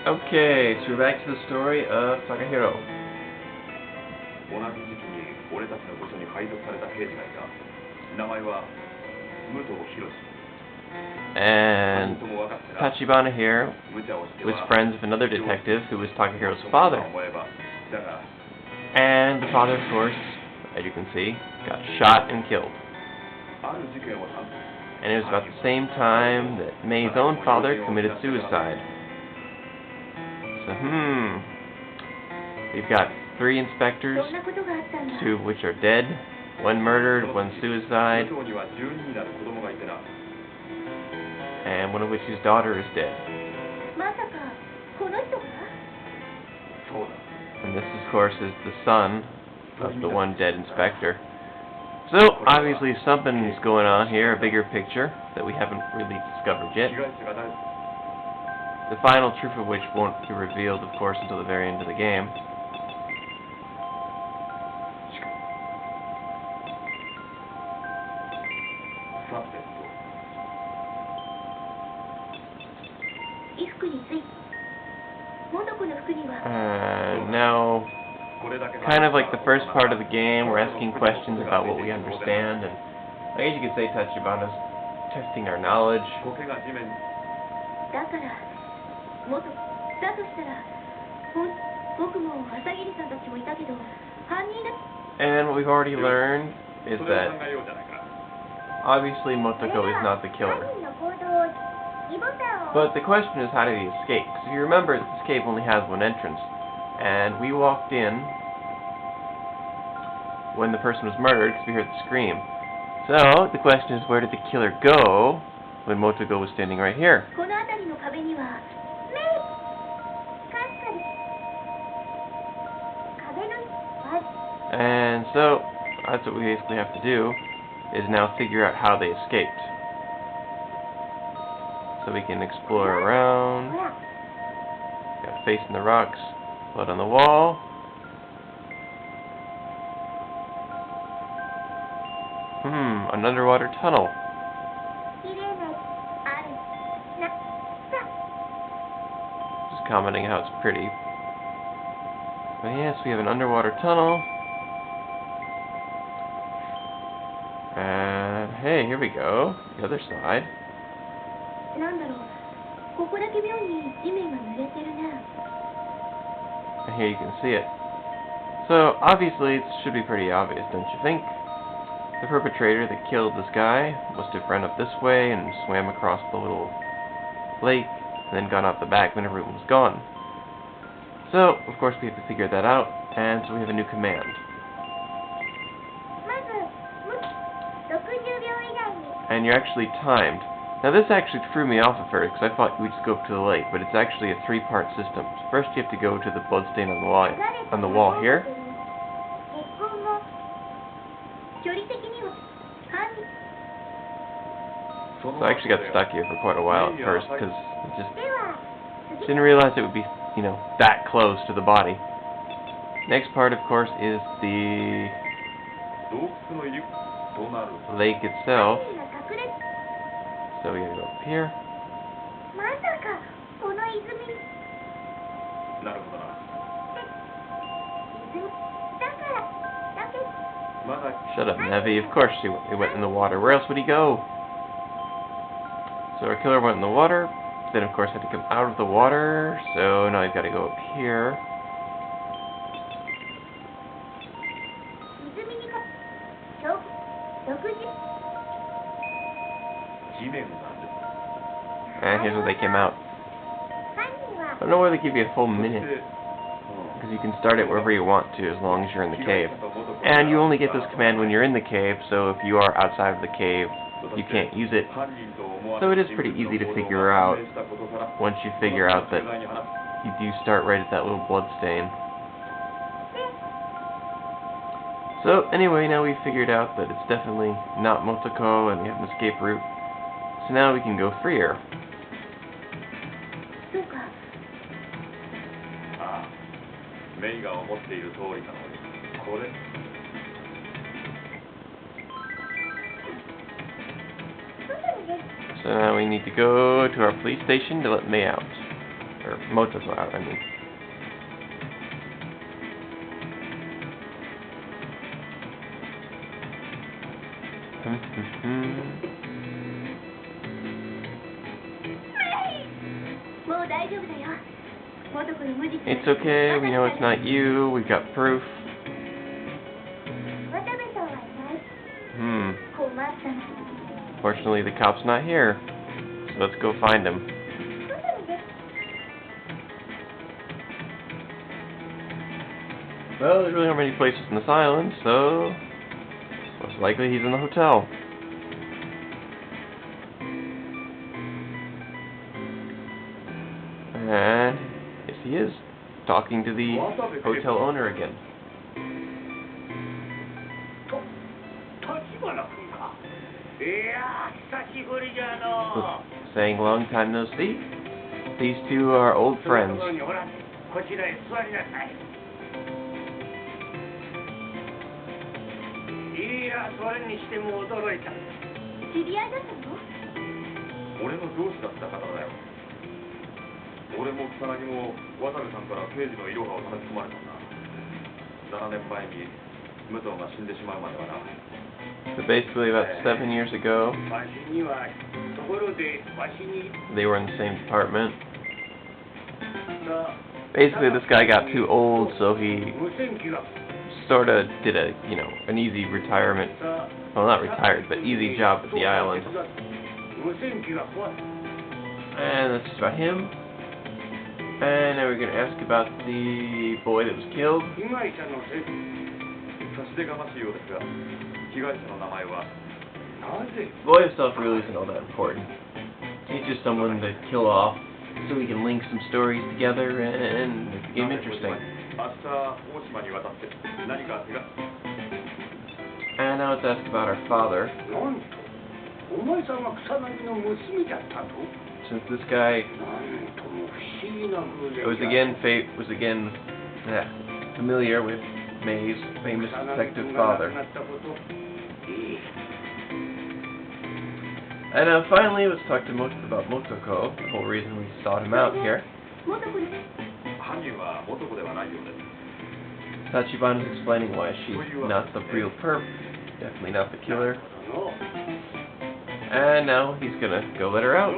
Okay, so we're back to the story of Takahiro. 同じ時期に俺たちの部署に配属された兵士がいた。名前は武藤博士。 And Tachibana here was friends with another detective who was Takahiro's father. And the father, of course, as you can see, got shot and killed. And it was about the same time that Mei's own father committed suicide. So, we've got 3 inspectors, 2 of which are dead, 1 murdered, 1 suicide, and 1 of which his daughter is dead. And this, of course, is the son of the 1 dead inspector. So, obviously something's going on here, a bigger picture that we haven't really discovered yet. The final truth of which won't be revealed, of course, until the very end of the game. Now, kind of like the first part of the game, we're asking questions about what we understand, and I guess you could say Tachibana's testing our knowledge. And what we've already learned is that obviously Motoko is not the killer. But the question is, how did he escape? Because if you remember, this cave only has 1 entrance, and we walked in when the person was murdered because we heard the scream. So the question is, where did the killer go when Motoko was standing right here? And so that's what we basically have to do, is now figure out how they escaped. So we can explore around. Got a face in the rocks, blood on the wall. An underwater tunnel. Just commenting how it's pretty. But yes, we have an underwater tunnel. And hey, here we go. The other side. And here you can see it. So, obviously, it should be pretty obvious, don't you think? The perpetrator that killed this guy must have run up this way and swam across the little lake, and then gone out the back when everyone was gone. So, of course, we have to figure that out, and so we have a new command. And you're actually timed. Now this actually threw me off at first, because I thought we'd just go up to the lake, but it's actually a 3-part system. First you have to go to the bloodstain on the wall here. So I actually got stuck here for quite a while at first, because I just didn't realize it would be, that close to the body. Next part, of course, is the lake itself. So we gotta go up here. Shut up, Nevi. Of course he went in the water. Where else would he go? So our killer went in the water. Then, of course, had to come out of the water. So now he's got to go up here. And here's where they came out. I don't know where they give you a full minute, because you can start it wherever you want to, as long as you're in the cave. And you only get this command when you're in the cave, so if you are outside of the cave, you can't use it. So it is pretty easy to figure out once you figure out that you do start right at that little blood stain. So anyway, now we've figured out that it's definitely not Motoko and we have an escape route. So now we can go freer. So now we need to go to our police station to let Mei out. Or Motoko out, I mean. It's okay, we know it's not you, we've got proof. Fortunately, the cop's not here, so let's go find him. Well, there really aren't many places in this island, so most likely he's in the hotel. And yes, he is, talking to the hotel owner again. Saying long time no see. These two are old friends. So basically about 7 years ago, they were in the same department. Basically this guy got too old, so he sort of did a, an easy retirement, well not retired, but easy job at the island. And that's just about him. And now we're going to ask about the boy that was killed. The boy himself really isn't all that important. He's just someone to kill off so we can link some stories together and make the game interesting. And now let's ask about our father. Since this guy was again familiar with May's famous detective father. And finally, let's talk to about Motoko, the whole reason we sought him out here. Tachibana is explaining why she's not the real perp, definitely not the killer. And now he's gonna go let her out.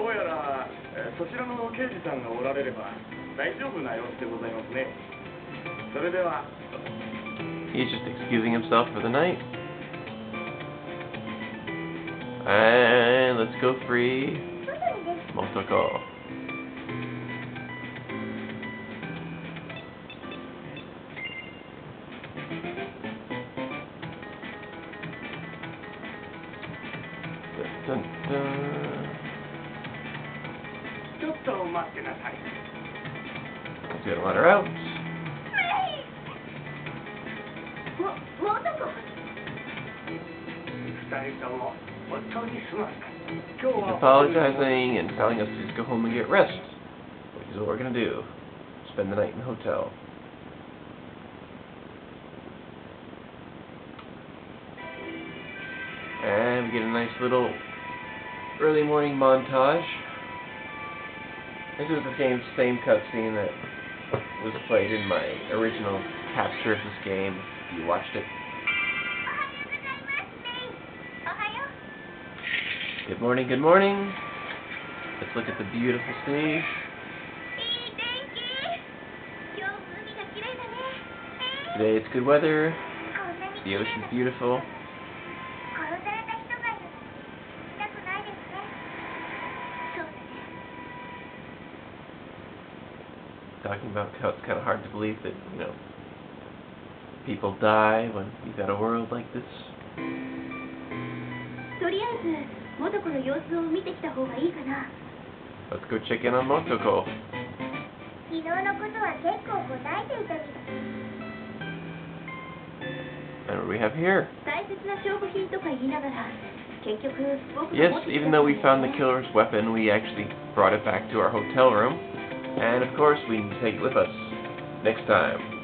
He's just excusing himself for the night. And let's go free Motoko. Dun, dun, dun. He's gonna let her out. He's apologizing and telling us to just go home and get rest, which is what we're gonna do. Spend the night in the hotel. And we get a nice little early morning montage. This is the same cutscene that was played in my original capture of this game, if you watched it. Good morning, good morning. Let's look at the beautiful sea. Today it's good weather. The ocean's beautiful. Talking about how it's kind of hard to believe that, people die when you've got a world like this. Let's go check in on Motoko. And what do we have here? Yes, even though we found the killer's weapon, we actually brought it back to our hotel room. And of course, we need to take it with us next time.